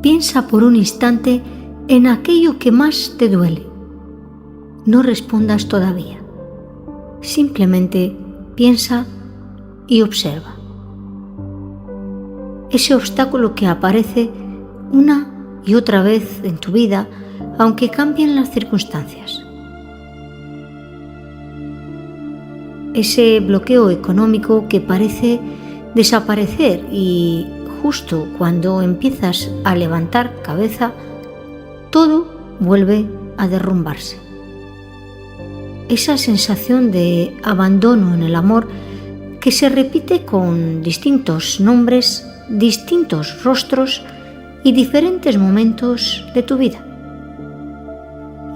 piensa por un instante en aquello que más te duele. No respondas todavía. Simplemente piensa y observa. Ese obstáculo que aparece una y otra vez en tu vida, aunque cambien las circunstancias. Ese bloqueo económico que parece desaparecer y justo cuando empiezas a levantar cabeza, todo vuelve a derrumbarse. Esa sensación de abandono en el amor que se repite con distintos nombres, distintos rostros y diferentes momentos de tu vida.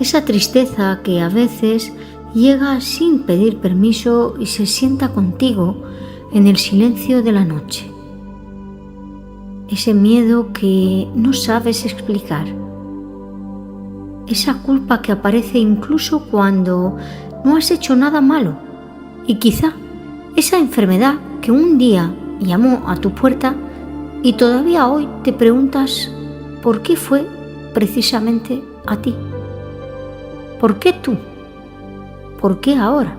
Esa tristeza que a veces llega sin pedir permiso y se sienta contigo en el silencio de la noche. Ese miedo que no sabes explicar. Esa culpa que aparece incluso cuando no has hecho nada malo. Y quizá esa enfermedad que un día llamó a tu puerta y todavía hoy te preguntas por qué fue precisamente a ti. ¿Por qué tú? ¿Por qué ahora?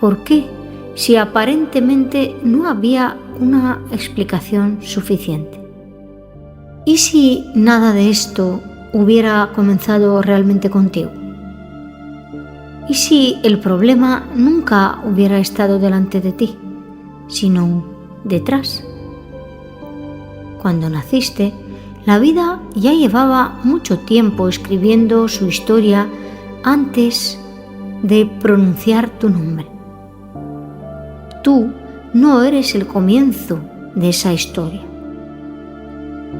¿Por qué si aparentemente no había una explicación suficiente? ¿Y si nada de esto hubiera comenzado realmente contigo? ¿Y si el problema nunca hubiera estado delante de ti, sino detrás? Cuando naciste, la vida ya llevaba mucho tiempo escribiendo su historia antes de pronunciar tu nombre. Tú no eres el comienzo de esa historia.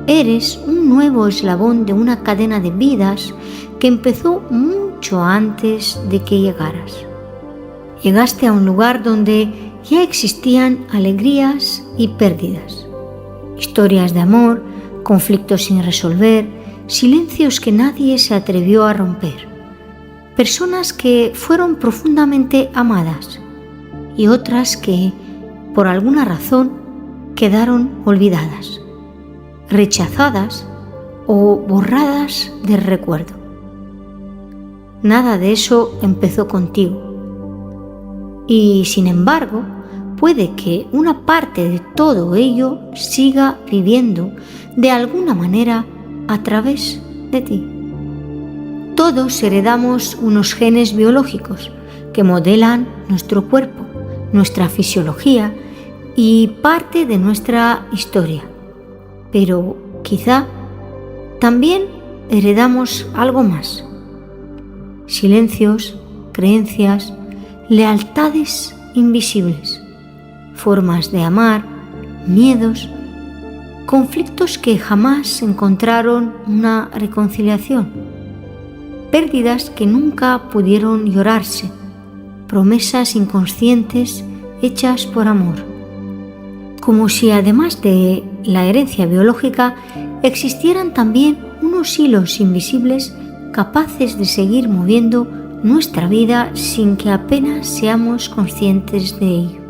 Eres un nuevo eslabón de una cadena de vidas que empezó mucho antes de que llegaras. Llegaste a un lugar donde ya existían alegrías y pérdidas, historias de amor, conflictos sin resolver, silencios que nadie se atrevió a romper, personas que fueron profundamente amadas y otras que, por alguna razón, quedaron olvidadas, rechazadas o borradas del recuerdo. Nada de eso empezó contigo. Y, sin embargo, puede que una parte de todo ello siga viviendo de alguna manera a través de ti. Todos heredamos unos genes biológicos que modelan nuestro cuerpo, nuestra fisiología y parte de nuestra historia. Pero quizá también heredamos algo más. Silencios, creencias, lealtades invisibles, formas de amar, miedos, conflictos que jamás encontraron una reconciliación, pérdidas que nunca pudieron llorarse, promesas inconscientes hechas por amor. Como si además de la herencia biológica existieran también unos hilos invisibles capaces de seguir moviendo nuestra vida sin que apenas seamos conscientes de ello.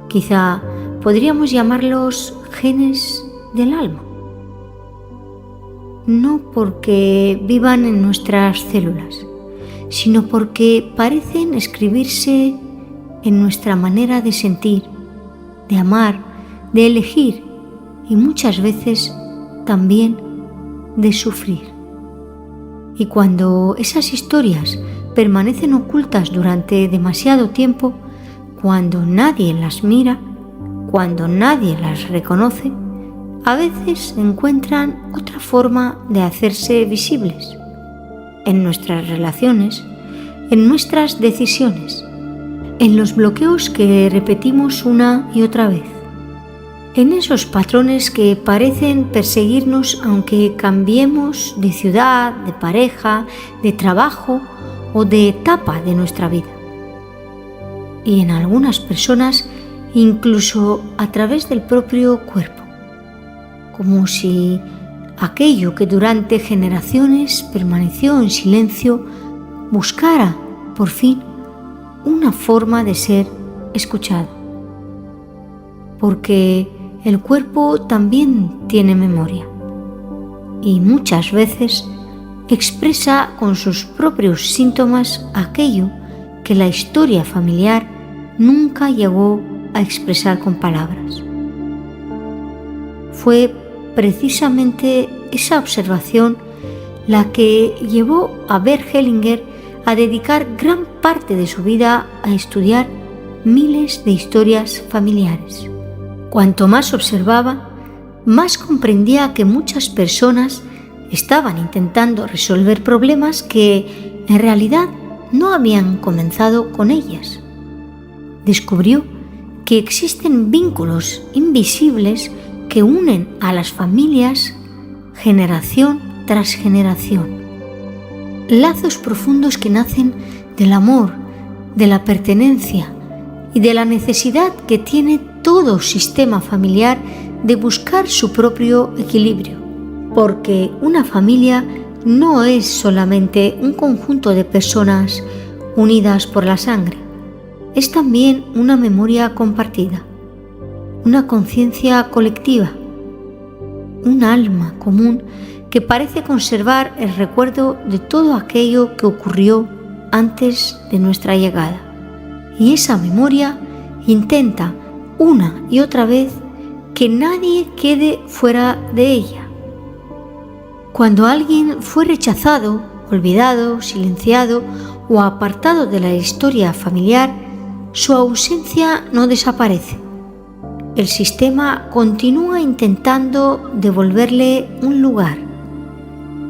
Quizá podríamos llamarlos genes del alma. No porque vivan en nuestras células, sino porque parecen escribirse en nuestra manera de sentir, de amar, de elegir y muchas veces también de sufrir. Y cuando esas historias permanecen ocultas durante demasiado tiempo, cuando nadie las mira, cuando nadie las reconoce, a veces encuentran otra forma de hacerse visibles en nuestras relaciones, en nuestras decisiones, en los bloqueos que repetimos una y otra vez, en esos patrones que parecen perseguirnos aunque cambiemos de ciudad, de pareja, de trabajo o de etapa de nuestra vida. Y en algunas personas incluso a través del propio cuerpo, como si aquello que durante generaciones permaneció en silencio buscara, por fin, una forma de ser escuchado. Porque el cuerpo también tiene memoria y muchas veces expresa con sus propios síntomas aquello que la historia familiar nunca llegó a expresar con palabras. Fue precisamente esa observación la que llevó a Bert Hellinger a dedicar gran parte de su vida a estudiar miles de historias familiares. Cuanto más observaba, más comprendía que muchas personas estaban intentando resolver problemas que en realidad no habían comenzado con ellas. Descubrió que existen vínculos invisibles que unen a las familias generación tras generación. Lazos profundos que nacen del amor, de la pertenencia y de la necesidad que tiene todo sistema familiar de buscar su propio equilibrio. Porque una familia no es solamente un conjunto de personas unidas por la sangre, es también una memoria compartida, una conciencia colectiva, un alma común que parece conservar el recuerdo de todo aquello que ocurrió antes de nuestra llegada. Y esa memoria intenta una y otra vez que nadie quede fuera de ella. Cuando alguien fue rechazado, olvidado, silenciado o apartado de la historia familiar, su ausencia no desaparece. El sistema continúa intentando devolverle un lugar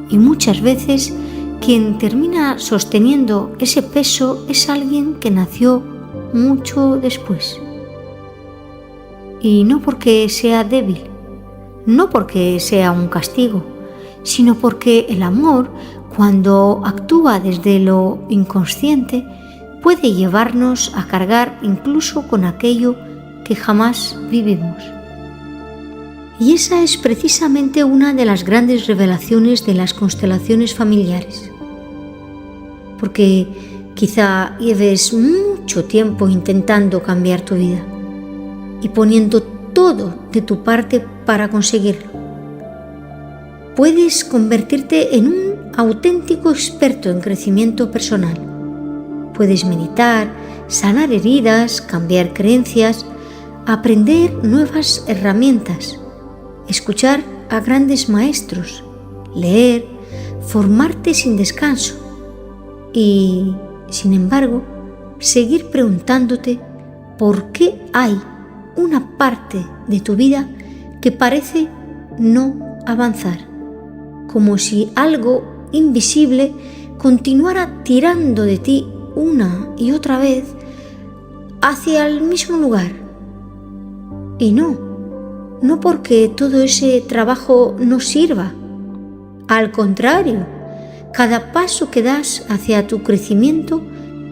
y muchas veces quien termina sosteniendo ese peso es alguien que nació mucho después. Y no porque sea débil, no porque sea un castigo, sino porque el amor, cuando actúa desde lo inconsciente, puede llevarnos a cargar incluso con aquello que jamás vivimos. Y esa es precisamente una de las grandes revelaciones de las constelaciones familiares. Porque quizá lleves mucho tiempo intentando cambiar tu vida y poniendo todo de tu parte para conseguirlo. Puedes convertirte en un auténtico experto en crecimiento personal. Puedes meditar, sanar heridas, cambiar creencias, aprender nuevas herramientas, escuchar a grandes maestros, leer, formarte sin descanso y, sin embargo, seguir preguntándote por qué hay una parte de tu vida que parece no avanzar, como si algo invisible continuara tirando de ti una y otra vez hacia el mismo lugar. Y no porque todo ese trabajo no sirva. Al contrario, cada paso que das hacia tu crecimiento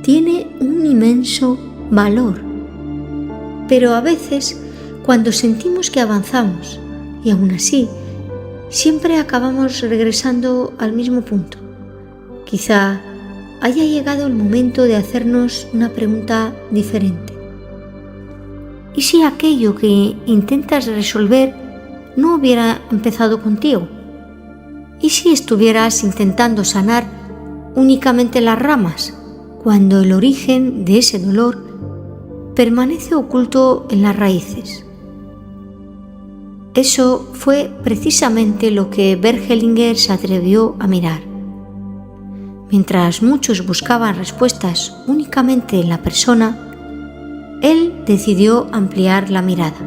tiene un inmenso valor. Pero a veces, cuando sentimos que avanzamos, y aún así, siempre acabamos regresando al mismo punto. Quizá haya llegado el momento de hacernos una pregunta diferente. ¿Y si aquello que intentas resolver no hubiera empezado contigo? ¿Y si estuvieras intentando sanar únicamente las ramas, cuando el origen de ese dolor permanece oculto en las raíces? Eso fue precisamente lo que Bert Hellinger se atrevió a mirar. Mientras muchos buscaban respuestas únicamente en la persona, él decidió ampliar la mirada.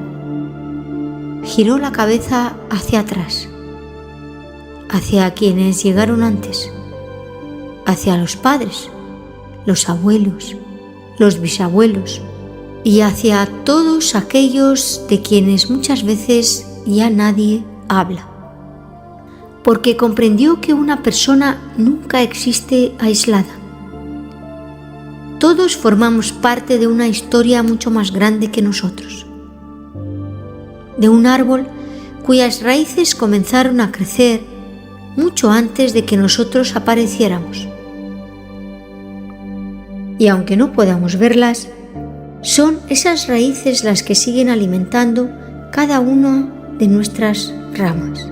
Giró la cabeza hacia atrás, hacia quienes llegaron antes, hacia los padres, los abuelos, los bisabuelos y hacia todos aquellos de quienes muchas veces ya nadie habla. Porque comprendió que una persona nunca existe aislada. Todos formamos parte de una historia mucho más grande que nosotros. De un árbol cuyas raíces comenzaron a crecer mucho antes de que nosotros apareciéramos. Y aunque no podamos verlas, son esas raíces las que siguen alimentando cada una de nuestras ramas.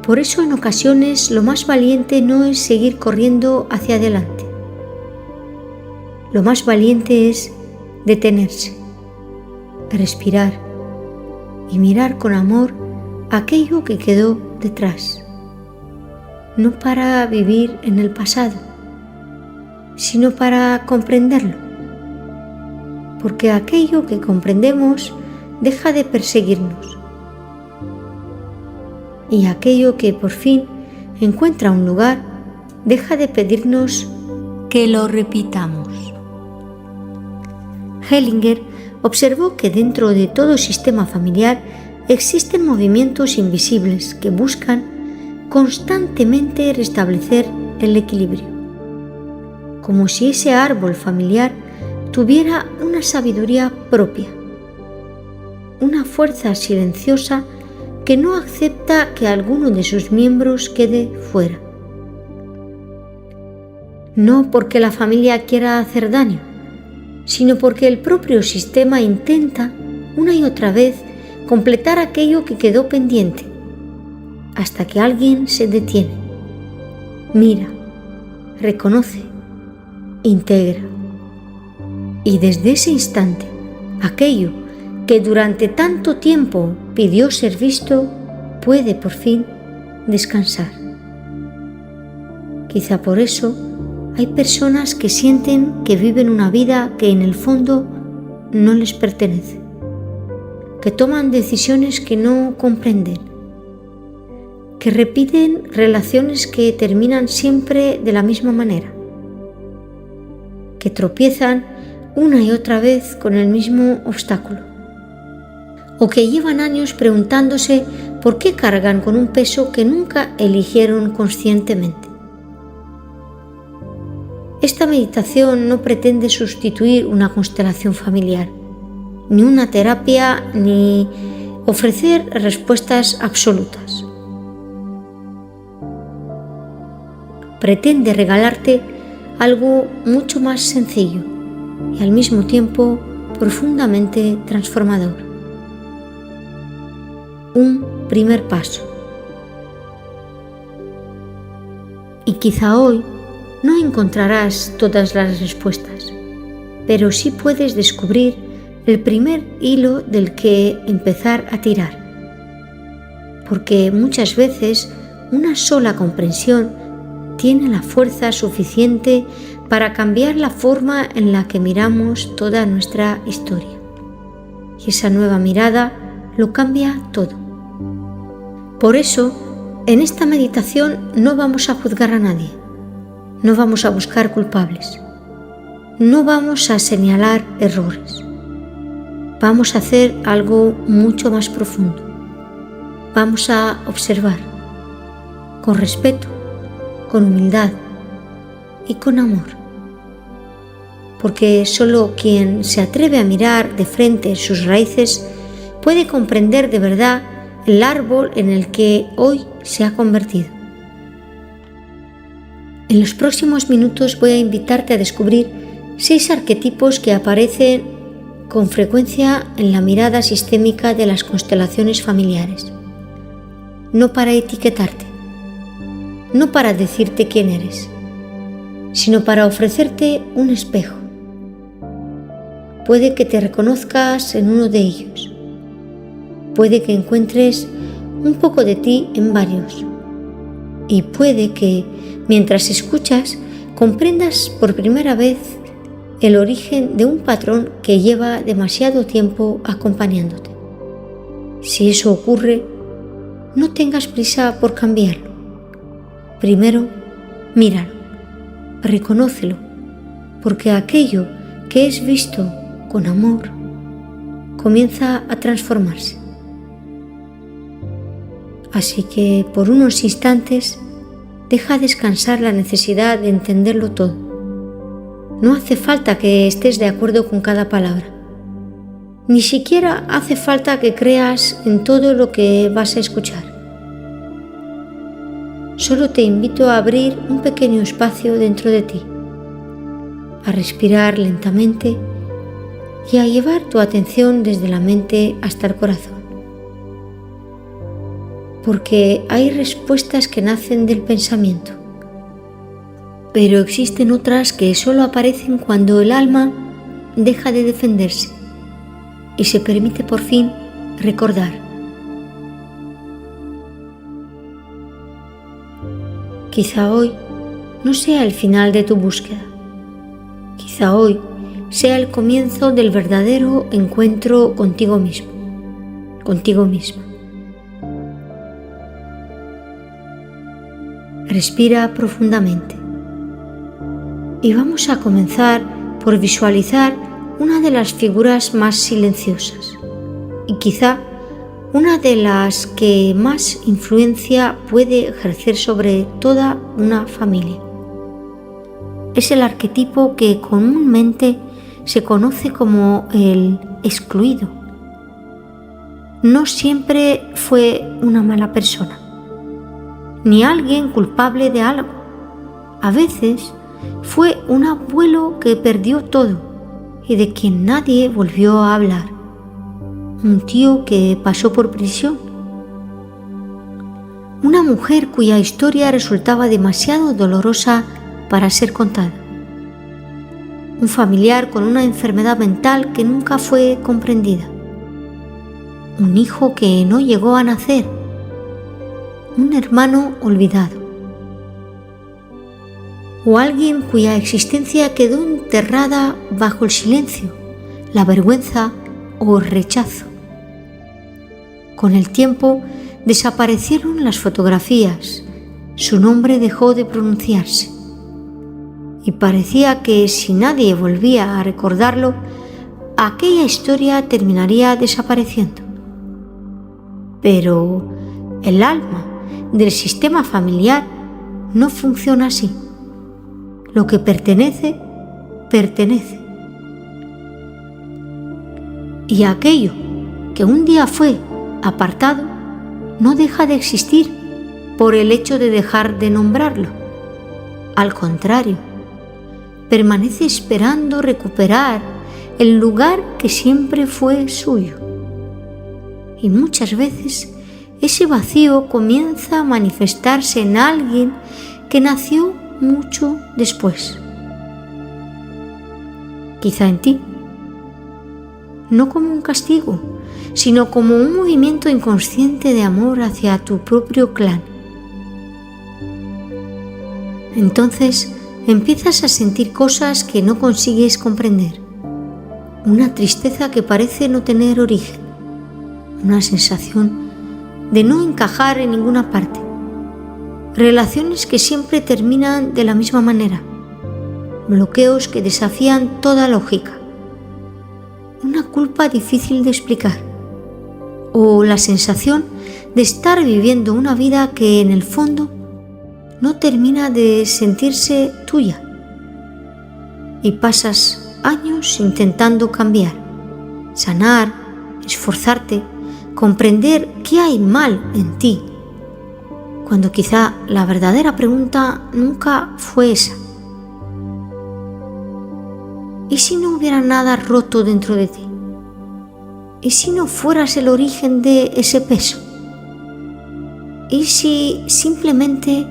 Por eso en ocasiones lo más valiente no es seguir corriendo hacia adelante. Lo más valiente es detenerse, respirar y mirar con amor aquello que quedó detrás. No para vivir en el pasado, sino para comprenderlo. Porque aquello que comprendemos deja de perseguirnos. Y aquello que por fin encuentra un lugar deja de pedirnos que lo repitamos. Hellinger observó que dentro de todo sistema familiar existen movimientos invisibles que buscan constantemente restablecer el equilibrio, como si ese árbol familiar tuviera una sabiduría propia, una fuerza silenciosa que no acepta que alguno de sus miembros quede fuera. No porque la familia quiera hacer daño, sino porque el propio sistema intenta una y otra vez completar aquello que quedó pendiente, hasta que alguien se detiene, mira, reconoce, integra. Y desde ese instante, aquello que durante tanto tiempo pidió ser visto, puede por fin descansar. Quizá por eso hay personas que sienten que viven una vida que en el fondo no les pertenece, que toman decisiones que no comprenden, que repiten relaciones que terminan siempre de la misma manera, que tropiezan una y otra vez con el mismo obstáculo, o que llevan años preguntándose por qué cargan con un peso que nunca eligieron conscientemente. Esta meditación no pretende sustituir una constelación familiar, ni una terapia, ni ofrecer respuestas absolutas. Pretende regalarte algo mucho más sencillo y al mismo tiempo profundamente transformador. Un primer paso. Y quizá hoy no encontrarás todas las respuestas, pero sí puedes descubrir el primer hilo del que empezar a tirar. Porque muchas veces una sola comprensión tiene la fuerza suficiente para cambiar la forma en la que miramos toda nuestra historia. Y esa nueva mirada lo cambia todo. Por eso, en esta meditación no vamos a juzgar a nadie, no vamos a buscar culpables, no vamos a señalar errores. Vamos a hacer algo mucho más profundo. Vamos a observar con respeto, con humildad y con amor. Porque solo quien se atreve a mirar de frente sus raíces puede comprender de verdad el árbol en el que hoy se ha convertido. En los próximos minutos voy a invitarte a descubrir 6 arquetipos que aparecen con frecuencia en la mirada sistémica de las constelaciones familiares. No para etiquetarte, no para decirte quién eres, sino para ofrecerte un espejo. Puede que te reconozcas en uno de ellos. Puede que encuentres un poco de ti en varios. Y puede que, mientras escuchas, comprendas por primera vez el origen de un patrón que lleva demasiado tiempo acompañándote. Si eso ocurre, no tengas prisa por cambiarlo. Primero, míralo, reconócelo, porque aquello que es visto con amor comienza a transformarse. Así que por unos instantes deja descansar la necesidad de entenderlo todo. No hace falta que estés de acuerdo con cada palabra. Ni siquiera hace falta que creas en todo lo que vas a escuchar. Solo te invito a abrir un pequeño espacio dentro de ti, a respirar lentamente y a llevar tu atención desde la mente hasta el corazón. Porque hay respuestas que nacen del pensamiento, pero existen otras que solo aparecen cuando el alma deja de defenderse y se permite por fin recordar. Quizá hoy no sea el final de tu búsqueda. Quizá hoy sea el comienzo del verdadero encuentro contigo mismo, contigo misma. Respira profundamente y vamos a comenzar por visualizar una de las figuras más silenciosas y quizá una de las que más influencia puede ejercer sobre toda una familia. Es el arquetipo que comúnmente se conoce como el excluido. No siempre fue una mala persona, ni alguien culpable de algo. A veces fue un abuelo que perdió todo y de quien nadie volvió a hablar. Un tío que pasó por prisión. Una mujer cuya historia resultaba demasiado dolorosa para ser contada. Un familiar con una enfermedad mental que nunca fue comprendida. Un hijo que no llegó a nacer. Un hermano olvidado. O alguien cuya existencia quedó enterrada bajo el silencio, la vergüenza o el rechazo. Con el tiempo desaparecieron las fotografías, su nombre dejó de pronunciarse y parecía que si nadie volvía a recordarlo, aquella historia terminaría desapareciendo. Pero el alma del sistema familiar no funciona así. Lo que pertenece, pertenece. Y aquello que un día fue apartado no deja de existir por el hecho de dejar de nombrarlo. Al contrario, permanece esperando recuperar el lugar que siempre fue suyo. Y muchas veces ese vacío comienza a manifestarse en alguien que nació mucho después. Quizá en ti. No como un castigo, sino como un movimiento inconsciente de amor hacia tu propio clan. Entonces empiezas a sentir cosas que no consigues comprender. Una tristeza que parece no tener origen. Una sensación de no encajar en ninguna parte. Relaciones que siempre terminan de la misma manera. Bloqueos que desafían toda lógica. Una culpa difícil de explicar. O la sensación de estar viviendo una vida que en el fondo no termina de sentirse tuya. Y pasas años intentando cambiar, sanar, esforzarte, comprender qué hay mal en ti, cuando quizá la verdadera pregunta nunca fue esa. ¿Y si no hubiera nada roto dentro de ti? ¿Y si no fueras el origen de ese peso? ¿Y si simplemente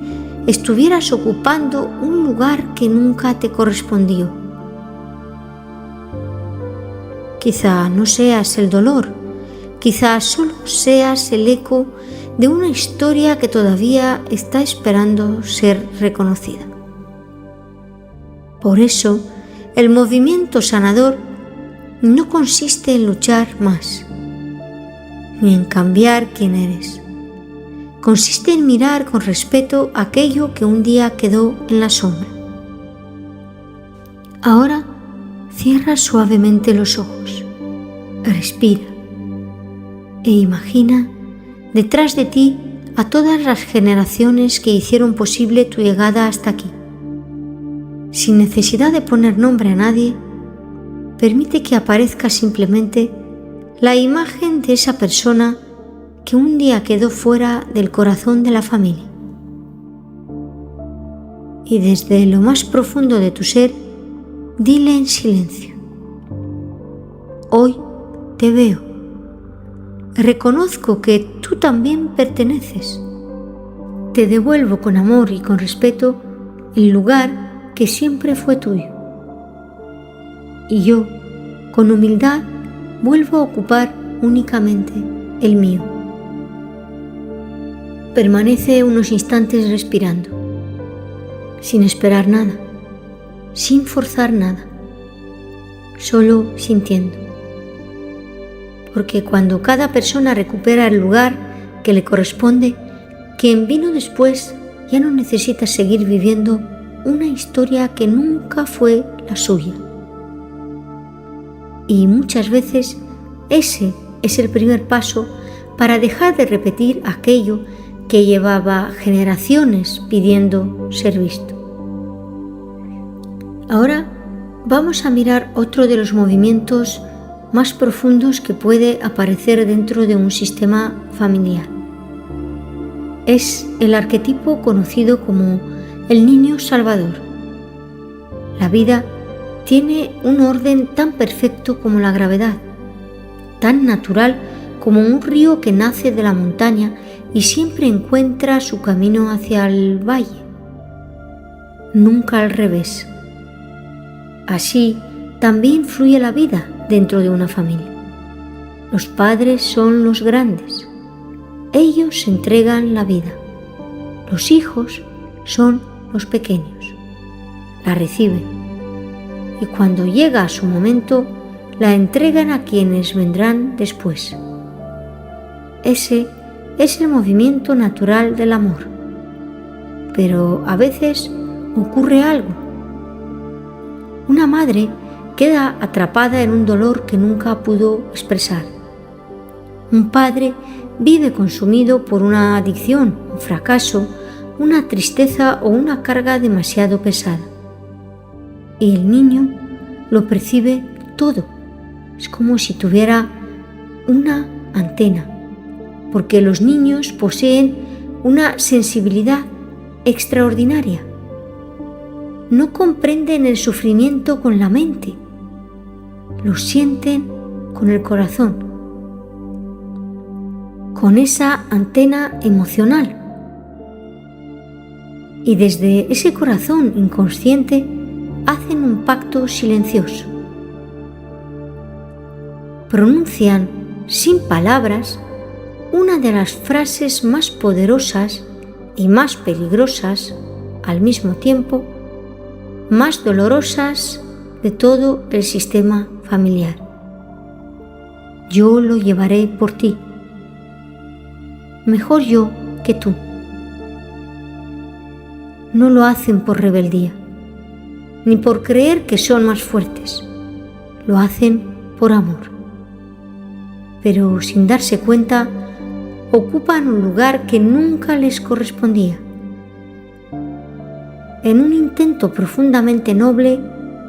estuvieras ocupando un lugar que nunca te correspondió? Quizá no seas el dolor, quizá solo seas el eco de una historia que todavía está esperando ser reconocida. Por eso, el movimiento sanador no consiste en luchar más, ni en cambiar quién eres. Consiste en mirar con respeto aquello que un día quedó en la sombra. Ahora cierra suavemente los ojos, respira e imagina detrás de ti a todas las generaciones que hicieron posible tu llegada hasta aquí. Sin necesidad de poner nombre a nadie, permite que aparezca simplemente la imagen de esa persona que un día quedó fuera del corazón de la familia. Y desde lo más profundo de tu ser, dile en silencio: hoy te veo. Reconozco que tú también perteneces. Te devuelvo con amor y con respeto el lugar que siempre fue tuyo. Y yo, con humildad, vuelvo a ocupar únicamente el mío. Permanece unos instantes respirando, sin esperar nada, sin forzar nada, solo sintiendo. Porque cuando cada persona recupera el lugar que le corresponde, quien vino después ya no necesita seguir viviendo una historia que nunca fue la suya. Y muchas veces ese es el primer paso para dejar de repetir aquello que llevaba generaciones pidiendo ser visto. Ahora vamos a mirar otro de los movimientos más profundos que puede aparecer dentro de un sistema familiar. Es el arquetipo conocido como el niño salvador. La vida tiene un orden tan perfecto como la gravedad, tan natural como un río que nace de la montaña y siempre encuentra su camino hacia el valle, nunca al revés. Así también fluye la vida dentro de una familia. Los padres son los grandes. Ellos se entregan la vida. Los hijos son los pequeños. La reciben. Y cuando llega su momento, la entregan a quienes vendrán después. Ese es el movimiento natural del amor. Pero a veces ocurre algo. Una madre queda atrapada en un dolor que nunca pudo expresar. Un padre vive consumido por una adicción, un fracaso, una tristeza o una carga demasiado pesada. Y el niño lo percibe todo. Es como si tuviera una antena, porque los niños poseen una sensibilidad extraordinaria. No comprenden el sufrimiento con la mente, lo sienten con el corazón, con esa antena emocional. Y desde ese corazón inconsciente hacen un pacto silencioso. Pronuncian sin palabras una de las frases más poderosas y más peligrosas al mismo tiempo, más dolorosas de todo el sistema familiar. Yo lo llevaré por ti. Mejor yo que tú. No lo hacen por rebeldía, ni por creer que son más fuertes. Lo hacen por amor. Pero sin darse cuenta, ocupan un lugar que nunca les correspondía. En un intento profundamente noble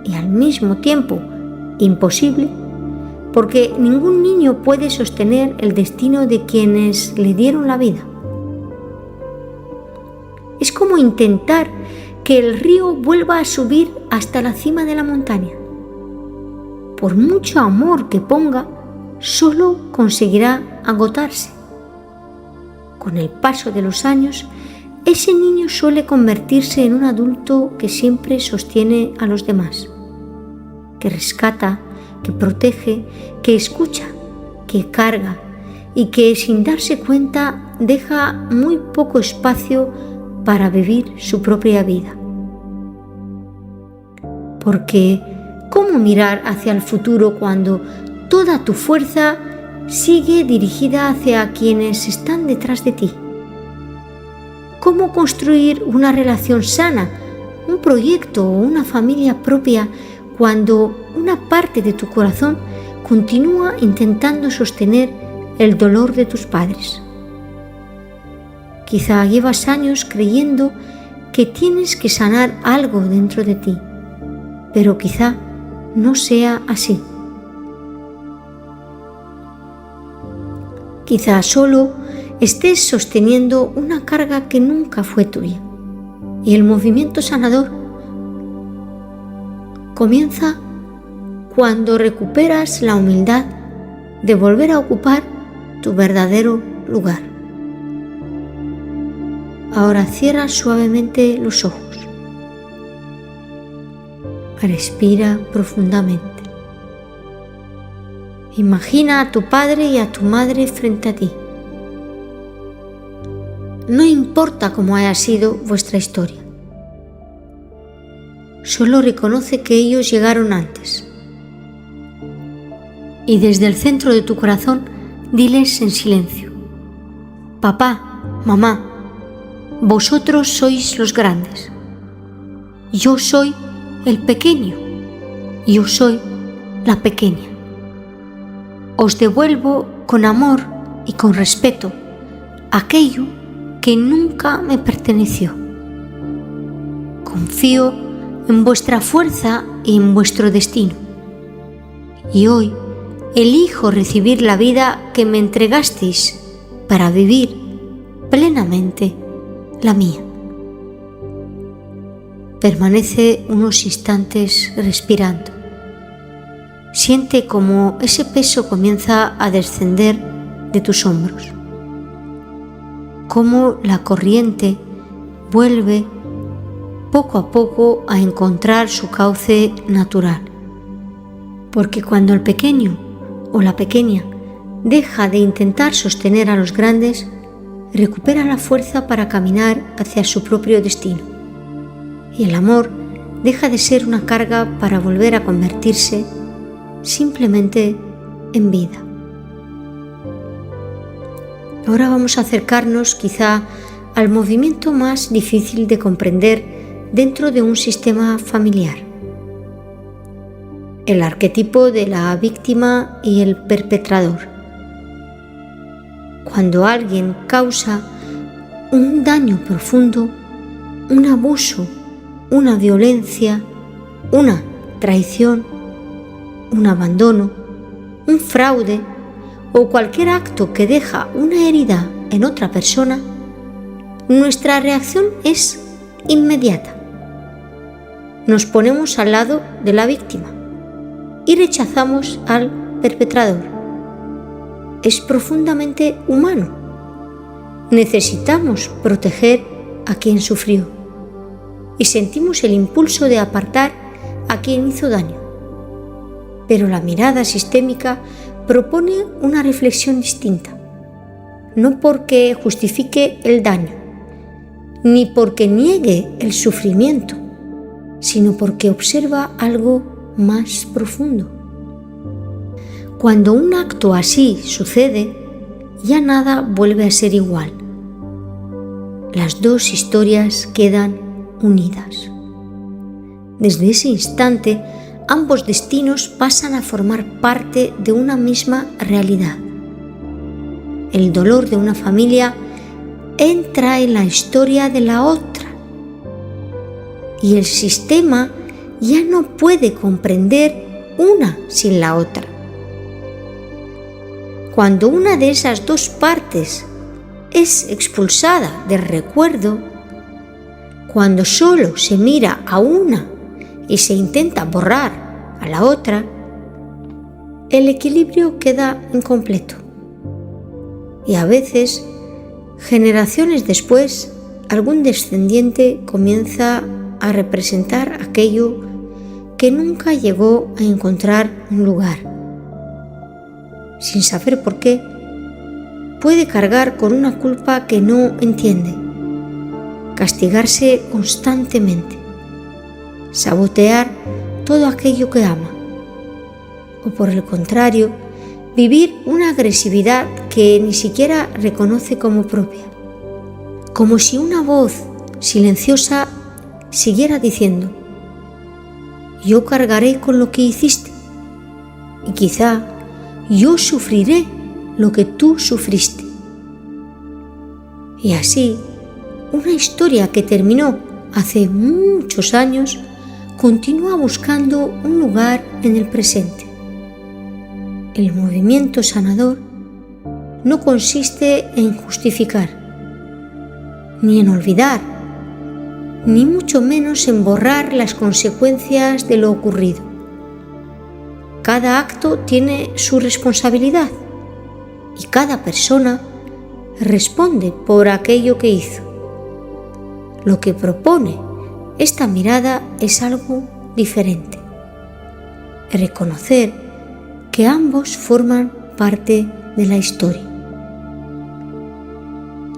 y al mismo tiempo imposible, porque ningún niño puede sostener el destino de quienes le dieron la vida. Es como intentar que el río vuelva a subir hasta la cima de la montaña. Por mucho amor que ponga, solo conseguirá agotarse. Con el paso de los años, ese niño suele convertirse en un adulto que siempre sostiene a los demás, que rescata, que protege, que escucha, que carga y que sin darse cuenta deja muy poco espacio para vivir su propia vida. Porque, ¿cómo mirar hacia el futuro cuando toda tu fuerza sigue dirigida hacia quienes están detrás de ti? ¿Cómo construir una relación sana, un proyecto o una familia propia cuando una parte de tu corazón continúa intentando sostener el dolor de tus padres? Quizá llevas años creyendo que tienes que sanar algo dentro de ti, pero quizá no sea así. Quizá solo estés sosteniendo una carga que nunca fue tuya. Y el movimiento sanador comienza cuando recuperas la humildad de volver a ocupar tu verdadero lugar. Ahora cierra suavemente los ojos. Respira profundamente. Imagina a tu padre y a tu madre frente a ti. No importa cómo haya sido vuestra historia. Solo reconoce que ellos llegaron antes. Y desde el centro de tu corazón, diles en silencio: papá, mamá, vosotros sois los grandes. Yo soy el pequeño. Yo soy la pequeña. Os devuelvo con amor y con respeto aquello que nunca me perteneció. Confío en vuestra fuerza y en vuestro destino. Y hoy elijo recibir la vida que me entregasteis para vivir plenamente la mía. Permanece unos instantes respirando. Siente cómo ese peso comienza a descender de tus hombros. Cómo la corriente vuelve poco a poco a encontrar su cauce natural. Porque cuando el pequeño o la pequeña deja de intentar sostener a los grandes, recupera la fuerza para caminar hacia su propio destino. Y el amor deja de ser una carga para volver a convertirse simplemente en vida. Ahora vamos a acercarnos quizá al movimiento más difícil de comprender dentro de un sistema familiar: el arquetipo de la víctima y el perpetrador. Cuando alguien causa un daño profundo, un abuso, una violencia, una traición, un abandono, un fraude o cualquier acto que deja una herida en otra persona, nuestra reacción es inmediata. Nos ponemos al lado de la víctima y rechazamos al perpetrador. Es profundamente humano. Necesitamos proteger a quien sufrió y sentimos el impulso de apartar a quien hizo daño. Pero la mirada sistémica propone una reflexión distinta, no porque justifique el daño, ni porque niegue el sufrimiento, sino porque observa algo más profundo. Cuando un acto así sucede, ya nada vuelve a ser igual. Las dos historias quedan unidas. Desde ese instante, ambos destinos pasan a formar parte de una misma realidad. El dolor de una familia entra en la historia de la otra y el sistema ya no puede comprender una sin la otra. Cuando una de esas dos partes es expulsada del recuerdo, cuando solo se mira a una y se intenta borrar a la otra, el equilibrio queda incompleto. Y a veces, generaciones después, algún descendiente comienza a representar aquello que nunca llegó a encontrar un lugar. Sin saber por qué, puede cargar con una culpa que no entiende, castigarse constantemente, sabotear todo aquello que ama, o por el contrario, vivir una agresividad que ni siquiera reconoce como propia, como si una voz silenciosa siguiera diciendo: yo cargaré con lo que hiciste y quizá yo sufriré lo que tú sufriste. Y así, una historia que terminó hace muchos años continúa buscando un lugar en el presente. El movimiento sanador no consiste en justificar, ni en olvidar, ni mucho menos en borrar las consecuencias de lo ocurrido. cada acto tiene su responsabilidad y cada persona responde por aquello que hizo. Lo que propone esta mirada es algo diferente. Reconocer que ambos forman parte de la historia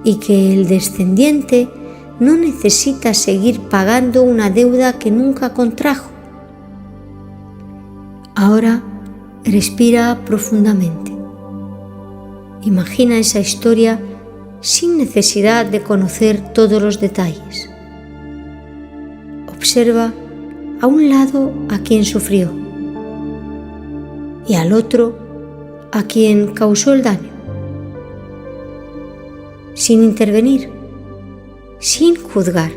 y que el descendiente no necesita seguir pagando una deuda que nunca contrajo. Ahora respira profundamente. Imagina esa historia sin necesidad de conocer todos los detalles. Observa a un lado a quien sufrió y al otro a quien causó el daño. Sin intervenir, sin juzgar,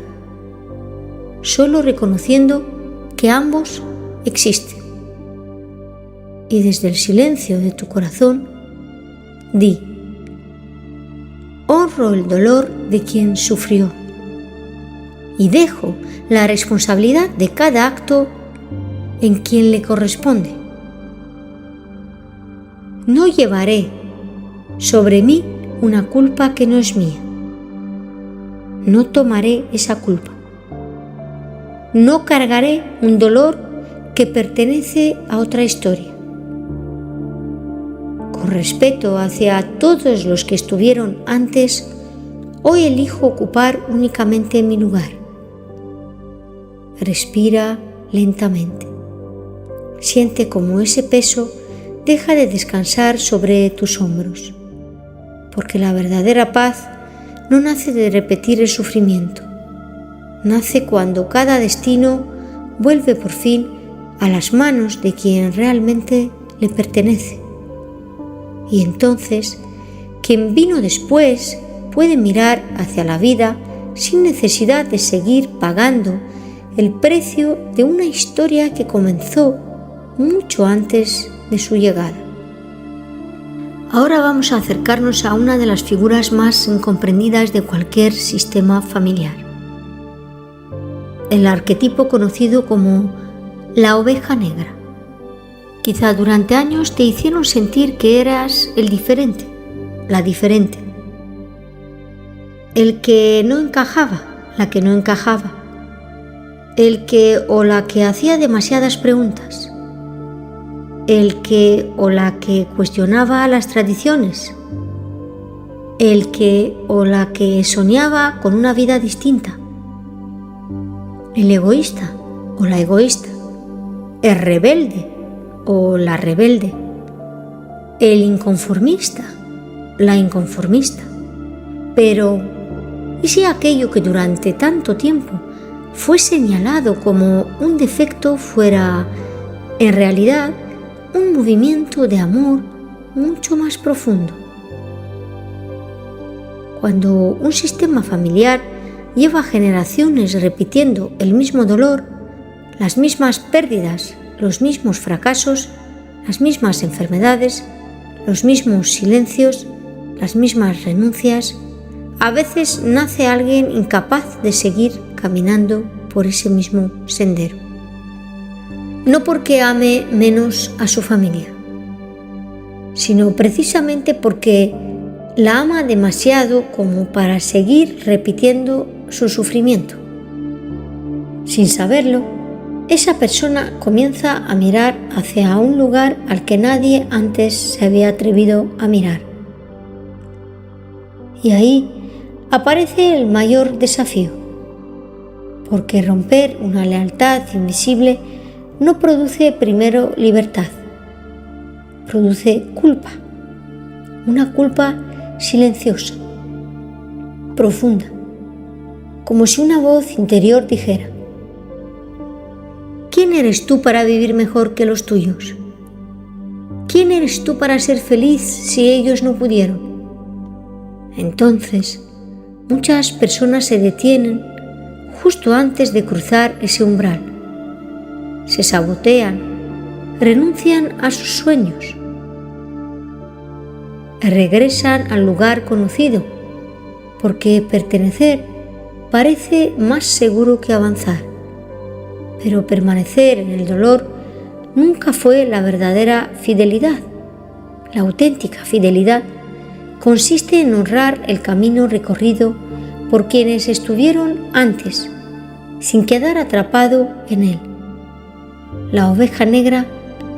solo reconociendo que ambos existen. Y desde el silencio de tu corazón, di: honro el dolor de quien sufrió y dejo la responsabilidad de cada acto en quien le corresponde. No llevaré sobre mí una culpa que no es mía. No tomaré esa culpa. No cargaré un dolor que pertenece a otra historia. Con respeto hacia todos los que estuvieron antes, hoy elijo ocupar únicamente mi lugar. Respira lentamente. Siente cómo ese peso deja de descansar sobre tus hombros, porque la verdadera paz no nace de repetir el sufrimiento. Nace cuando cada destino vuelve por fin a las manos de quien realmente le pertenece. Y entonces, quien vino después puede mirar hacia la vida sin necesidad de seguir pagando el precio de una historia que comenzó mucho antes de su llegada. Ahora vamos a acercarnos a una de las figuras más incomprendidas de cualquier sistema familiar. El arquetipo conocido como la oveja negra. Quizá durante años te hicieron sentir que eras el diferente, la diferente. El que no encajaba, la que no encajaba. El que o la que hacía demasiadas preguntas. El que o la que cuestionaba las tradiciones. El que o la que soñaba con una vida distinta. El egoísta o la egoísta. El rebelde o la rebelde. El inconformista, la inconformista. Pero, ¿y si aquello que durante tanto tiempo fue señalado como un defecto fuera, en realidad, un movimiento de amor mucho más profundo? Cuando un sistema familiar lleva generaciones repitiendo el mismo dolor, las mismas pérdidas, los mismos fracasos, las mismas enfermedades, los mismos silencios, las mismas renuncias, a veces nace alguien incapaz de seguir caminando por ese mismo sendero. No porque ame menos a su familia, sino precisamente porque la ama demasiado como para seguir repitiendo su sufrimiento. Sin saberlo, esa persona comienza a mirar hacia un lugar al que nadie antes se había atrevido a mirar. Y ahí aparece el mayor desafío, porque romper una lealtad invisible no produce primero libertad, produce culpa, una culpa silenciosa, profunda, como si una voz interior dijera: ¿quién eres tú para vivir mejor que los tuyos? ¿Quién eres tú para ser feliz si ellos no pudieron? Entonces, muchas personas se detienen justo antes de cruzar ese umbral. Se sabotean, renuncian a sus sueños, regresan al lugar conocido, porque pertenecer parece más seguro que avanzar. Pero permanecer en el dolor nunca fue la verdadera fidelidad. La auténtica fidelidad consiste en honrar el camino recorrido por quienes estuvieron antes, sin quedar atrapado en él. La oveja negra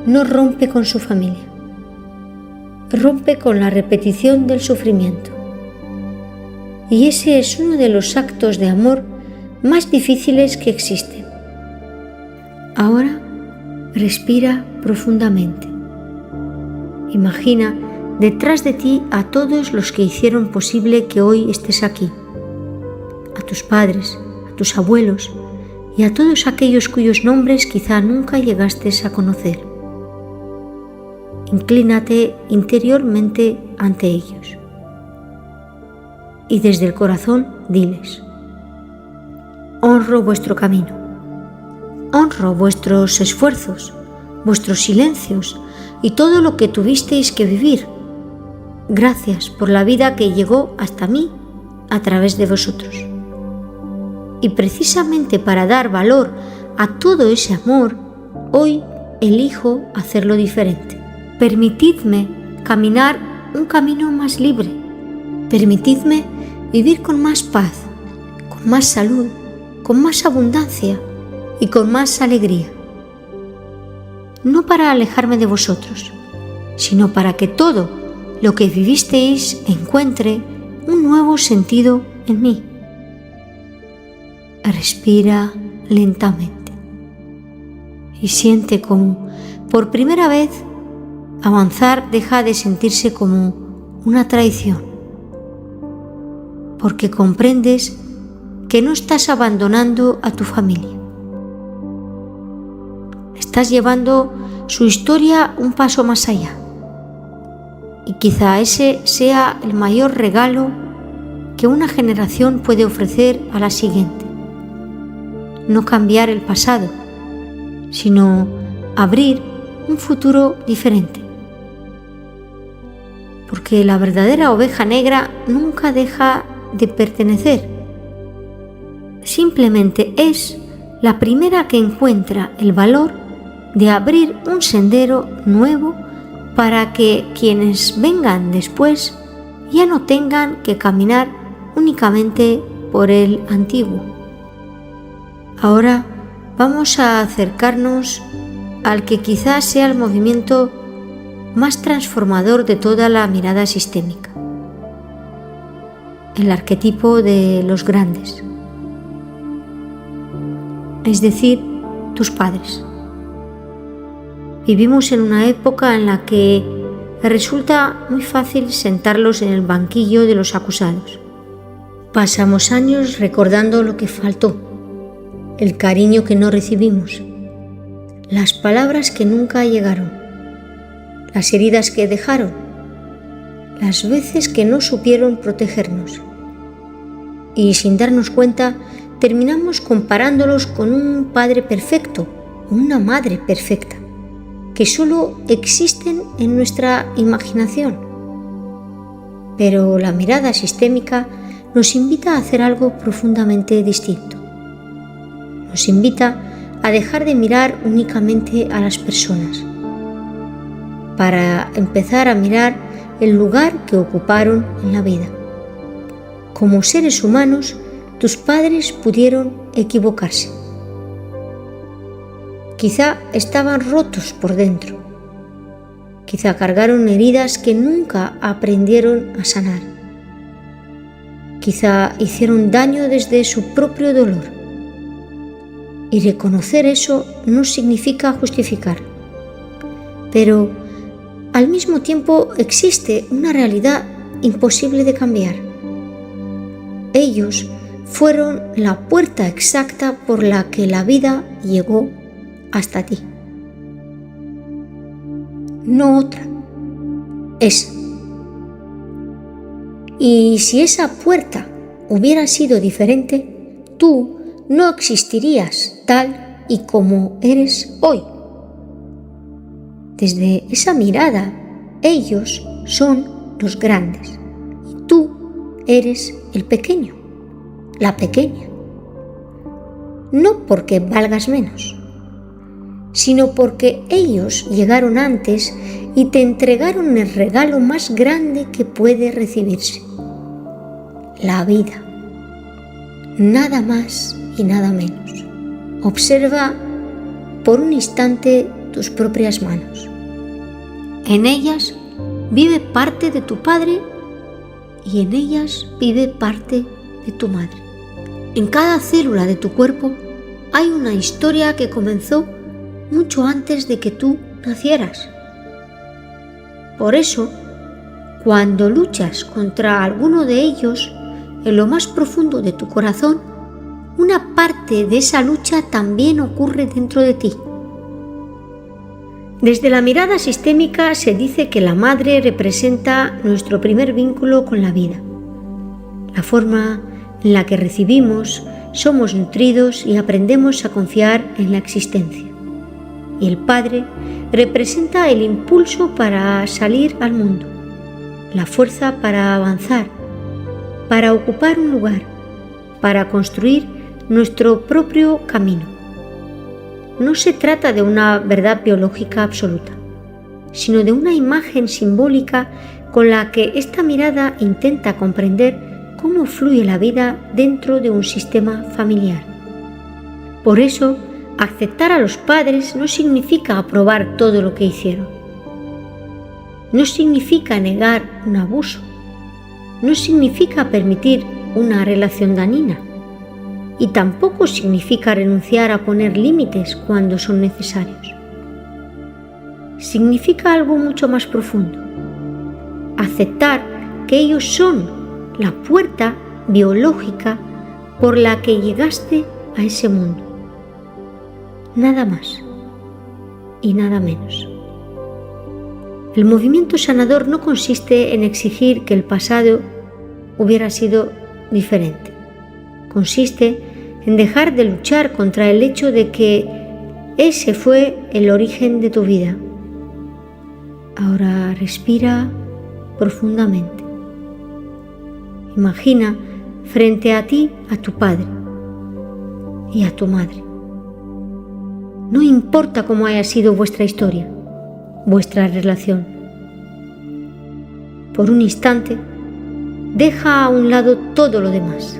no rompe con su familia, rompe con la repetición del sufrimiento. Y ese es uno de los actos de amor más difíciles que existen. Ahora respira profundamente. Imagina detrás de ti a todos los que hicieron posible que hoy estés aquí, a tus padres, a tus abuelos y a todos aquellos cuyos nombres quizá nunca llegaste a conocer. Inclínate interiormente ante ellos y desde el corazón diles: honro vuestro camino, honro vuestros esfuerzos, vuestros silencios y todo lo que tuvisteis que vivir. Gracias por la vida que llegó hasta mí a través de vosotros. Y precisamente para dar valor a todo ese amor, hoy elijo hacerlo diferente. Permitidme caminar un camino más libre. Permitidme vivir con más paz, con más salud, con más abundancia y con más alegría. No para alejarme de vosotros, sino para que todo lo que vivisteis encuentre un nuevo sentido en mí. Respira lentamente y siente cómo, por primera vez, avanzar deja de sentirse como una traición, porque comprendes que no estás abandonando a tu familia. Estás llevando su historia un paso más allá. Y quizá ese sea el mayor regalo que una generación puede ofrecer a la siguiente. No cambiar el pasado, sino abrir un futuro diferente. Porque la verdadera oveja negra nunca deja de pertenecer. Simplemente es la primera que encuentra el valor de abrir un sendero nuevo para que quienes vengan después ya no tengan que caminar únicamente por el antiguo. Ahora vamos a acercarnos al que quizás sea el movimiento más transformador de toda la mirada sistémica, el arquetipo de los grandes, es decir, tus padres. Vivimos en una época en la que resulta muy fácil sentarlos en el banquillo de los acusados. Pasamos años recordando lo que faltó, el cariño que no recibimos, las palabras que nunca llegaron, las heridas que dejaron, las veces que no supieron protegernos. Y sin darnos cuenta, terminamos comparándolos con un padre perfecto o una madre perfecta, que solo existen en nuestra imaginación. Pero la mirada sistémica nos invita a hacer algo profundamente distinto. Nos invita a dejar de mirar únicamente a las personas, para empezar a mirar el lugar que ocuparon en la vida. Como seres humanos, tus padres pudieron equivocarse. Quizá estaban rotos por dentro. Quizá cargaron heridas que nunca aprendieron a sanar. Quizá hicieron daño desde su propio dolor. Y reconocer eso no significa justificar. Pero al mismo tiempo existe una realidad imposible de cambiar. Ellos fueron la puerta exacta por la que la vida llegó hasta ti. No otra, esa. Y si esa puerta hubiera sido diferente, tú no existirías tal y como eres hoy. Desde esa mirada, ellos son los grandes y tú eres el pequeño, la pequeña. No porque valgas menos, sino porque ellos llegaron antes y te entregaron el regalo más grande que puede recibirse: la vida. Nada más y nada menos. Observa por un instante tus propias manos. En ellas vive parte de tu padre y en ellas vive parte de tu madre. En cada célula de tu cuerpo hay una historia que comenzó mucho antes de que tú nacieras. Por eso, cuando luchas contra alguno de ellos, en lo más profundo de tu corazón, una parte de esa lucha también ocurre dentro de ti. Desde la mirada sistémica se dice que la madre representa nuestro primer vínculo con la vida, la forma en la que recibimos, somos nutridos y aprendemos a confiar en la existencia. Y el padre representa el impulso para salir al mundo, la fuerza para avanzar, para ocupar un lugar, para construir nuestro propio camino. No se trata de una verdad biológica absoluta, sino de una imagen simbólica con la que esta mirada intenta comprender cómo fluye la vida dentro de un sistema familiar. Por eso, aceptar a los padres no significa aprobar todo lo que hicieron. No significa negar un abuso. No significa permitir una relación dañina. Y tampoco significa renunciar a poner límites cuando son necesarios. Significa algo mucho más profundo. Aceptar que ellos son la puerta biológica por la que llegaste a ese mundo. Nada más y nada menos. El movimiento sanador no consiste en exigir que el pasado hubiera sido diferente. Consiste en dejar de luchar contra el hecho de que ese fue el origen de tu vida. Ahora respira profundamente. Imagina frente a ti a tu padre y a tu madre. No importa cómo haya sido vuestra historia, vuestra relación. Por un instante, deja a un lado todo lo demás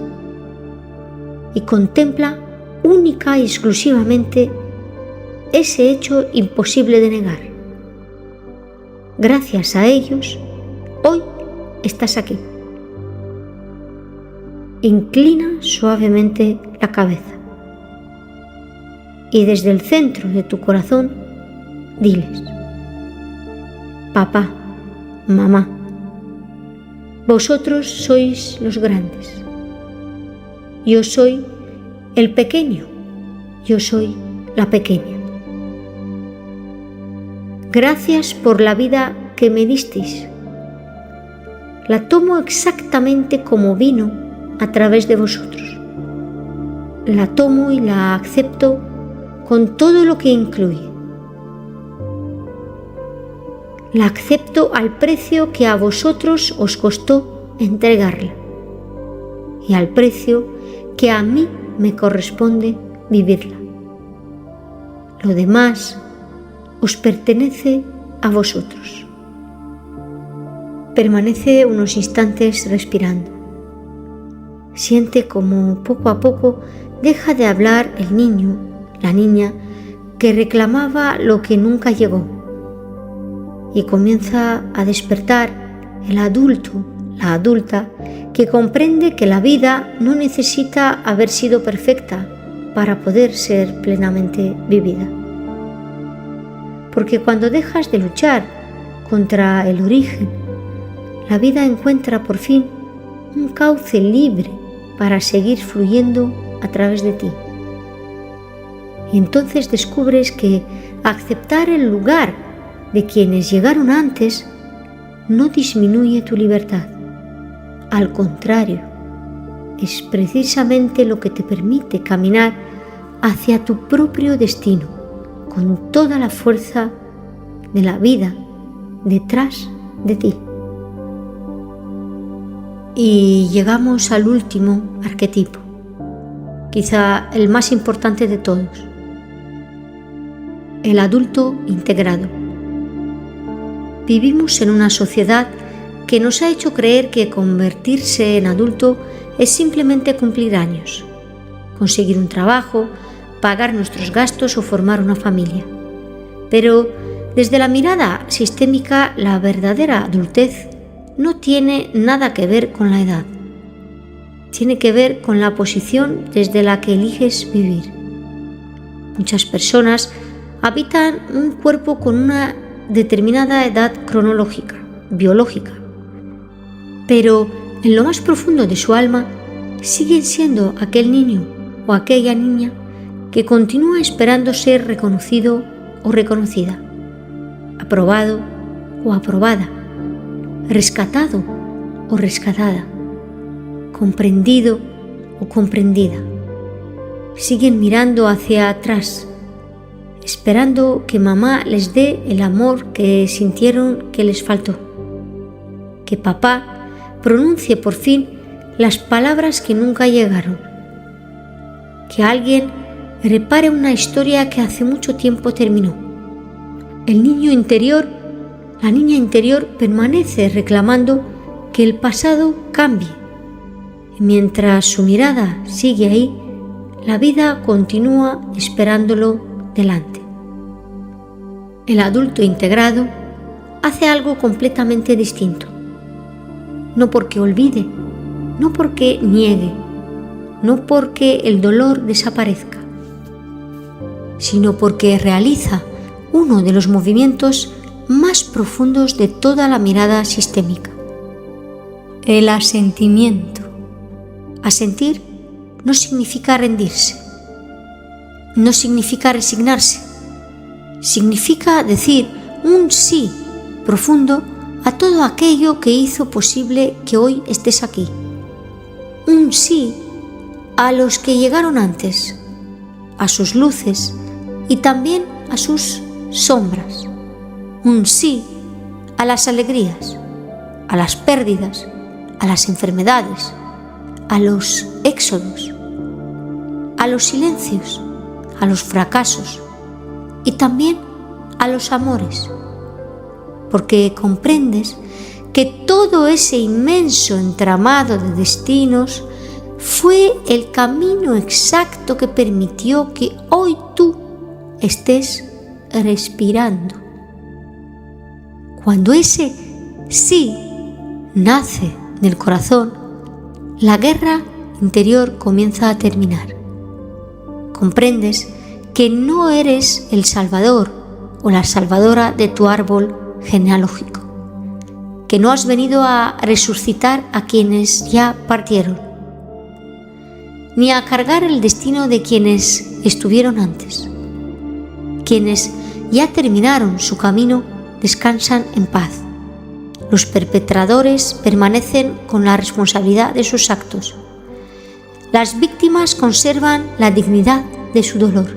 y contempla única y exclusivamente ese hecho imposible de negar. Gracias a ellos, hoy estás aquí. Inclina suavemente la cabeza y desde el centro de tu corazón diles: papá, mamá, vosotros sois los grandes. Yo soy el pequeño, yo soy la pequeña. Gracias por la vida que me disteis. La tomo exactamente como vino a través de vosotros. La tomo y la acepto con todo lo que incluye. La acepto al precio que a vosotros os costó entregarla y al precio que a mí me corresponde vivirla. Lo demás os pertenece a vosotros. Permanece unos instantes respirando. Siente como poco a poco deja de hablar el niño, la niña, que reclamaba lo que nunca llegó, y comienza a despertar el adulto, la adulta, que comprende que la vida no necesita haber sido perfecta para poder ser plenamente vivida. Porque cuando dejas de luchar contra el origen, la vida encuentra por fin un cauce libre para seguir fluyendo a través de ti. Y entonces descubres que aceptar el lugar de quienes llegaron antes no disminuye tu libertad. Al contrario, es precisamente lo que te permite caminar hacia tu propio destino, con toda la fuerza de la vida detrás de ti. Y llegamos al último arquetipo, quizá el más importante de todos. el adulto integrado. Vivimos en una sociedad que nos ha hecho creer que convertirse en adulto es simplemente cumplir años, conseguir un trabajo, pagar nuestros gastos o formar una familia. Pero desde la mirada sistémica, la verdadera adultez no tiene nada que ver con la edad. Tiene que ver con la posición desde la que eliges vivir. Muchas personas habitan un cuerpo con una determinada edad cronológica, biológica, pero en lo más profundo de su alma siguen siendo aquel niño o aquella niña que continúa esperando ser reconocido o reconocida, aprobado o aprobada, rescatado o rescatada, comprendido o comprendida. Siguen mirando hacia atrás, esperando que mamá les dé el amor que sintieron que les faltó, que papá pronuncie por fin las palabras que nunca llegaron, que alguien repare una historia que hace mucho tiempo terminó. El niño interior, la niña interior permanece reclamando que el pasado cambie. Y mientras su mirada sigue ahí, la vida continúa esperándolo delante. El adulto integrado hace algo completamente distinto. No porque olvide, no porque niegue, no porque el dolor desaparezca, sino porque realiza uno de los movimientos más profundos de toda la mirada sistémica: el asentimiento. Asentir no significa rendirse, no significa resignarse, significa decir un sí profundo a todo aquello que hizo posible que hoy estés aquí. Un sí a los que llegaron antes, a sus luces y también a sus sombras. Un sí a las alegrías, a las pérdidas, a las enfermedades, a los éxodos, a los silencios, a los fracasos y también a los amores, porque comprendes que todo ese inmenso entramado de destinos fue el camino exacto que permitió que hoy tú estés respirando. Cuando ese sí nace del corazón, la guerra interior comienza a terminar. Comprendes que no eres el salvador o la salvadora de tu árbol genealógico, que no has venido a resucitar a quienes ya partieron, ni a cargar el destino de quienes estuvieron antes. Quienes ya terminaron su camino descansan en paz. Los perpetradores permanecen con la responsabilidad de sus actos. Las víctimas conservan la dignidad de su dolor.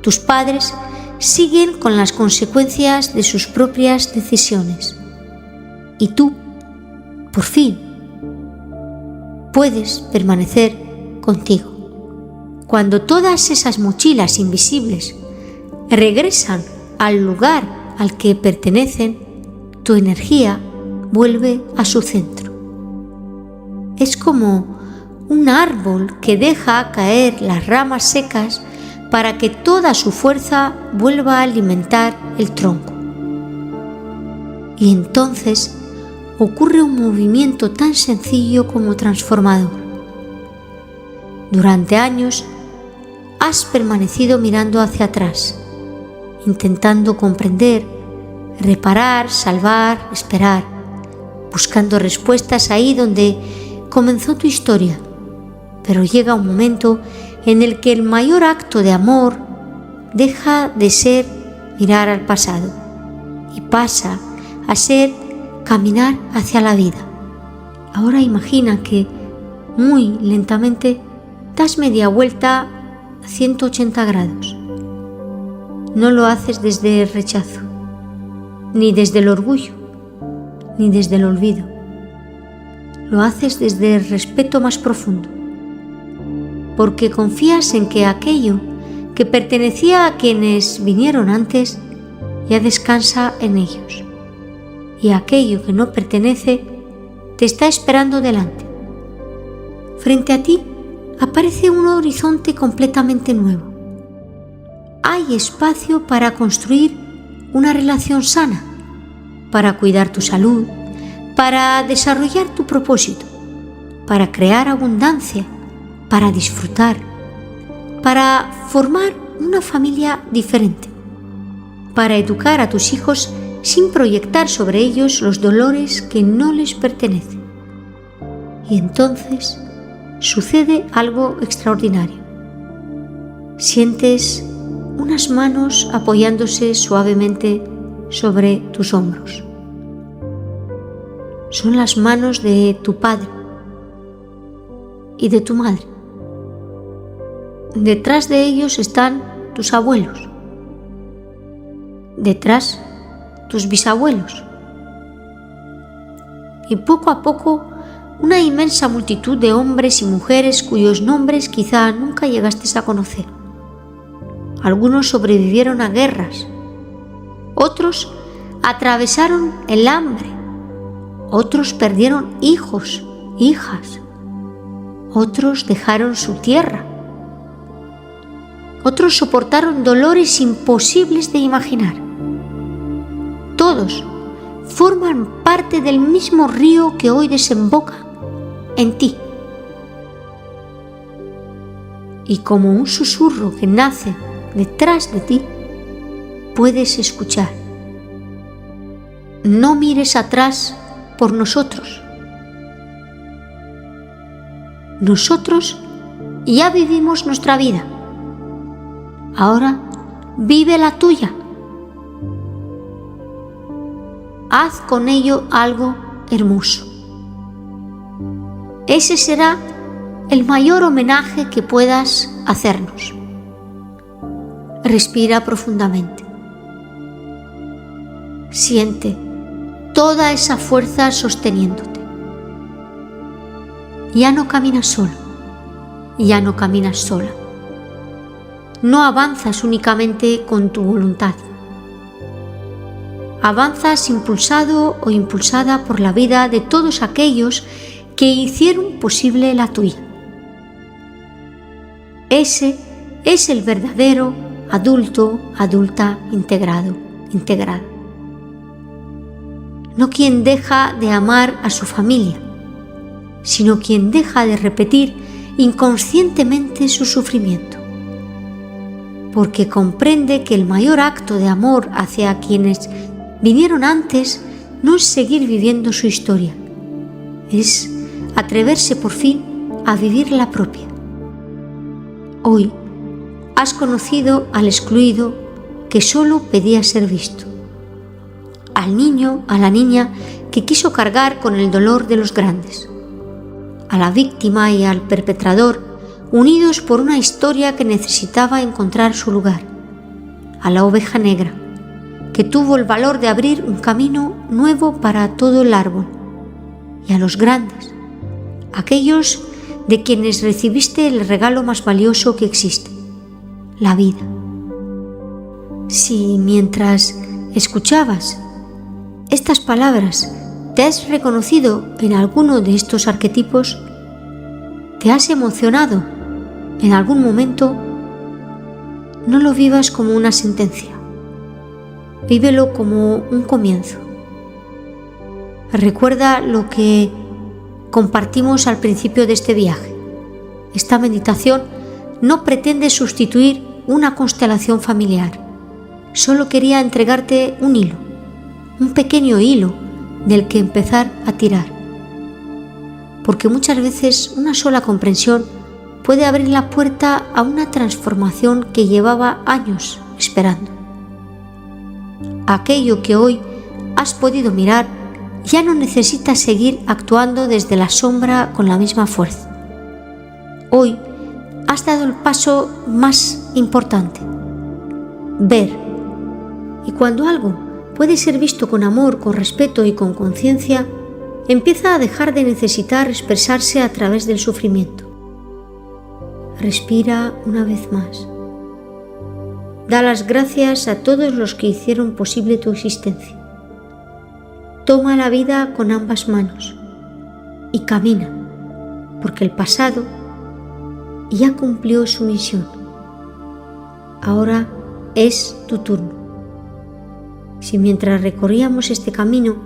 Tus padres siguen con las consecuencias de sus propias decisiones. Y tú, por fin, puedes permanecer contigo. Cuando todas esas mochilas invisibles regresan al lugar al que pertenecen, tu energía vuelve a su centro. Es como un árbol que deja caer las ramas secas para que toda su fuerza vuelva a alimentar el tronco. Y entonces ocurre un movimiento tan sencillo como transformador. Durante años has permanecido mirando hacia atrás, intentando comprender, reparar, salvar, esperar, buscando respuestas ahí donde comenzó tu historia. Pero llega un momento en el que el mayor acto de amor deja de ser mirar al pasado y pasa a ser caminar hacia la vida. Ahora imagina que muy lentamente das media vuelta a 180 grados. No lo haces desde el rechazo, ni desde el orgullo, ni desde el olvido. Lo haces desde el respeto más profundo, porque confías en que aquello que pertenecía a quienes vinieron antes ya descansa en ellos, y aquello que no pertenece te está esperando delante. Frente a ti aparece un horizonte completamente nuevo. Hay espacio para construir una relación sana, para cuidar tu salud, para desarrollar tu propósito, para crear abundancia, para disfrutar, para formar una familia diferente, para educar a tus hijos sin proyectar sobre ellos los dolores que no les pertenecen. Y entonces sucede algo extraordinario. Sientes unas manos apoyándose suavemente sobre tus hombros. Son las manos de tu padre y de tu madre. Detrás de ellos están tus abuelos. Detrás, tus bisabuelos. Y poco a poco, una inmensa multitud de hombres y mujeres cuyos nombres quizá nunca llegaste a conocer. Algunos sobrevivieron a guerras, otros atravesaron el hambre, otros perdieron hijos, hijas, otros dejaron su tierra, otros soportaron dolores imposibles de imaginar. Todos forman parte del mismo río que hoy desemboca en ti. Y como un susurro que nace detrás de ti, puedes escuchar: no mires atrás por nosotros. Nosotros ya vivimos nuestra vida. Ahora vive la tuya. Haz con ello algo hermoso. Ese será el mayor homenaje que puedas hacernos. Respira profundamente. Siente toda esa fuerza sosteniéndote. Ya no caminas solo, ya no caminas sola. No avanzas únicamente con tu voluntad. Avanzas impulsado o impulsada por la vida de todos aquellos que hicieron posible la tuya. Ese es el verdadero adulto, adulta integrada. No quien deja de amar a su familia, sino quien deja de repetir inconscientemente su sufrimiento, porque comprende que el mayor acto de amor hacia quienes vinieron antes no es seguir viviendo su historia, es atreverse por fin a vivir la propia. Hoy has conocido al excluido que solo pedía ser visto, al niño, a la niña que quiso cargar con el dolor de los grandes, a la víctima y al perpetrador unidos por una historia que necesitaba encontrar su lugar, a la oveja negra que tuvo el valor de abrir un camino nuevo para todo el árbol, y a los grandes, aquellos de quienes recibiste el regalo más valioso que existe, la vida. Si mientras escuchabas estas palabras te has reconocido en alguno de estos arquetipos, te has emocionado en algún momento, no lo vivas como una sentencia, vívelo como un comienzo. Recuerda lo que compartimos al principio de este viaje. Esta meditación no pretende sustituir una constelación familiar, solo quería entregarte un hilo, un pequeño hilo del que empezar a tirar, porque muchas veces una sola comprensión puede abrir la puerta a una transformación que llevaba años esperando. Aquello que hoy has podido mirar ya no necesita seguir actuando desde la sombra con la misma fuerza. Hoy has dado el paso más importante: ver. Y cuando algo puede ser visto con amor, con respeto y con conciencia, empieza a dejar de necesitar expresarse a través del sufrimiento. Respira una vez más. Da las gracias a todos los que hicieron posible tu existencia. Toma la vida con ambas manos y camina, porque el pasado ya cumplió su misión. Ahora es tu turno. Si mientras recorríamos este camino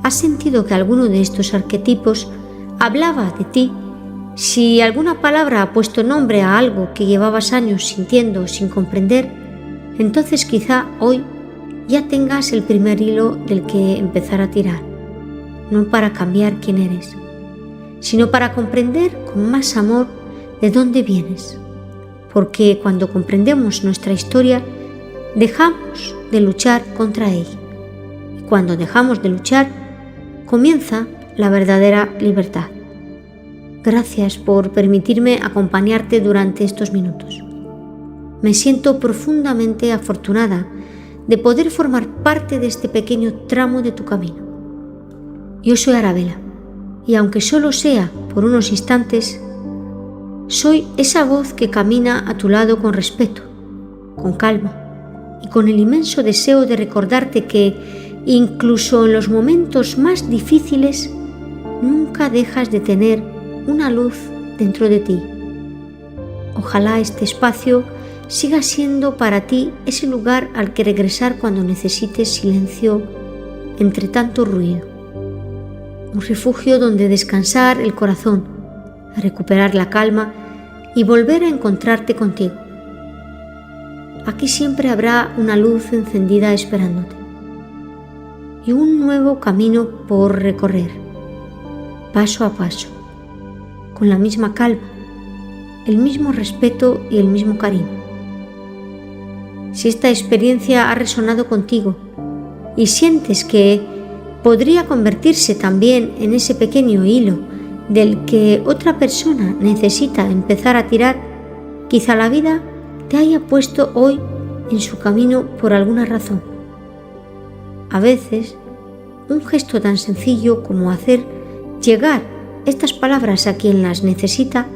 has sentido que alguno de estos arquetipos hablaba de ti, si alguna palabra ha puesto nombre a algo que llevabas años sintiendo sin comprender, entonces quizá hoy ya tengas el primer hilo del que empezar a tirar, no para cambiar quién eres, sino para comprender con más amor de dónde vienes, porque cuando comprendemos nuestra historia, dejamos de luchar contra ella, y cuando dejamos de luchar, comienza la verdadera libertad. Gracias por permitirme acompañarte durante estos minutos. Me siento profundamente afortunada de poder formar parte de este pequeño tramo de tu camino. Yo soy Arabella, y aunque solo sea por unos instantes, soy esa voz que camina a tu lado con respeto, con calma y con el inmenso deseo de recordarte que, incluso en los momentos más difíciles, nunca dejas de tener una luz dentro de ti. Ojalá este espacio siga siendo para ti ese lugar al que regresar cuando necesites silencio entre tanto ruido. Un refugio donde descansar el corazón, recuperar la calma y volver a encontrarte contigo. Aquí siempre habrá una luz encendida esperándote y un nuevo camino por recorrer, paso a paso, con la misma calma, el mismo respeto y el mismo cariño. Si esta experiencia ha resonado contigo y sientes que podría convertirse también en ese pequeño hilo del que otra persona necesita empezar a tirar, quizá la vida te haya puesto hoy en su camino por alguna razón. A veces, un gesto tan sencillo como hacer llegar estas palabras a quien las necesita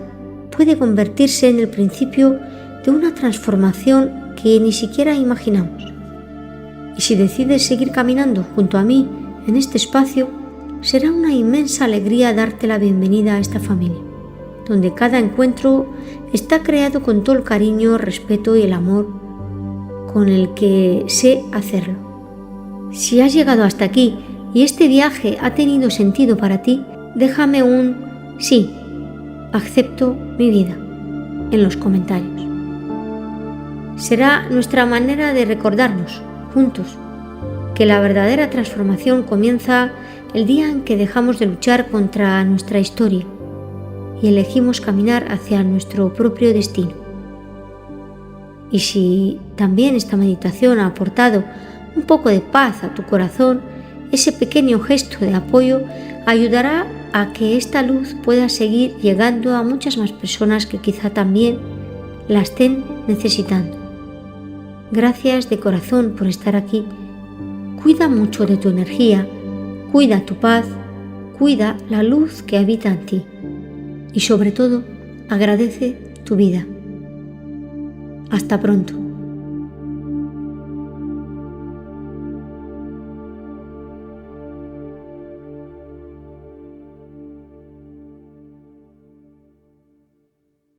puede convertirse en el principio de una transformación que ni siquiera imaginamos. Y si decides seguir caminando junto a mí en este espacio, será una inmensa alegría darte la bienvenida a esta familia, donde cada encuentro está creado con todo el cariño, respeto y el amor con el que sé hacerlo. Si has llegado hasta aquí y este viaje ha tenido sentido para ti, déjame un sí, acepto mi vida en los comentarios. Será nuestra manera de recordarnos, juntos, que la verdadera transformación comienza el día en que dejamos de luchar contra nuestra historia y elegimos caminar hacia nuestro propio destino. Y si también esta meditación ha aportado un poco de paz a tu corazón, ese pequeño gesto de apoyo ayudará a que esta luz pueda seguir llegando a muchas más personas que quizá también la estén necesitando. Gracias de corazón por estar aquí. Cuida mucho de tu energía, cuida tu paz, cuida la luz que habita en ti y sobre todo agradece tu vida. Hasta pronto.